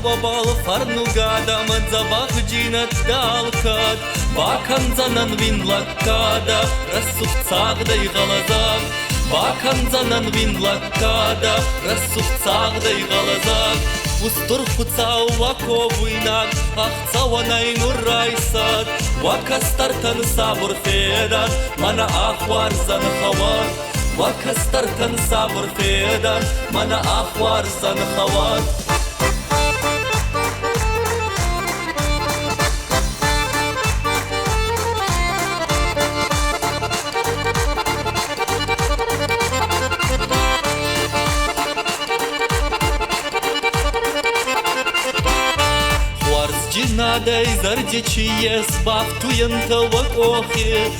وبال فرنوغادا مدزباخ جينت دالكاد باكن زنن وين لكادا رسوخ صاغدي غلزاك باكن زنن وين لكادا رسوخ صاغدي غلزاك وستر خطاو وكو ويناك أخصواني نرايسات وكسترتن صبر فيدا من أخوار زن خوار وكسترتن صبر فيدا من أخوار زن خوار Надей зардичие сбавтуенто вакохи,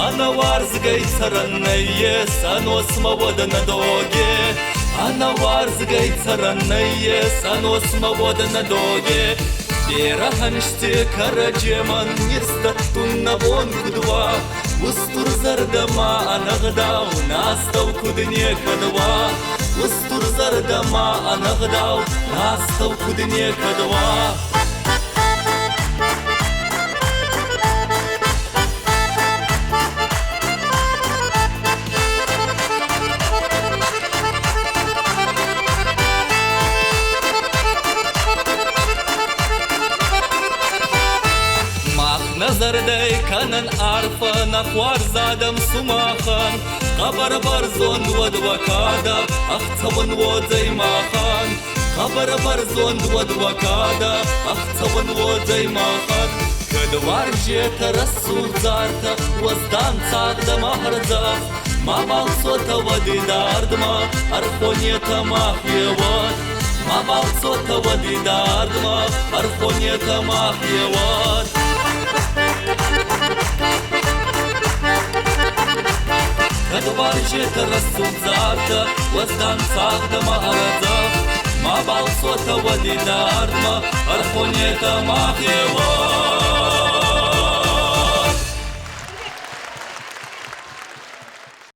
она варзгай царанное, сано смовода на доге, она варзгай царанное, сано смовода на доге. Бераханште караджеман нестатун на вонку два, устур зардама анагдау настав кудне кадва, устур зардама анагдау настав кудне кадва. Nazardey kanan arfa nakhwar zadam sumakhan Khabar barzon wad wakada akhtawan wodzay makhan Khabar barzon wad wakada akhtawan wodzay makhan Kadwar jeta rasul zarta wazdan tsagda maharza Ma balsota wadidardma arkhonyeta mahyevat Ma balsota wadidardma arkhonyeta mahyevat Kadwar jeta rasul zarta wazdan tsagda maharza Ma balsota wadidardma arkhonyeta mahyevat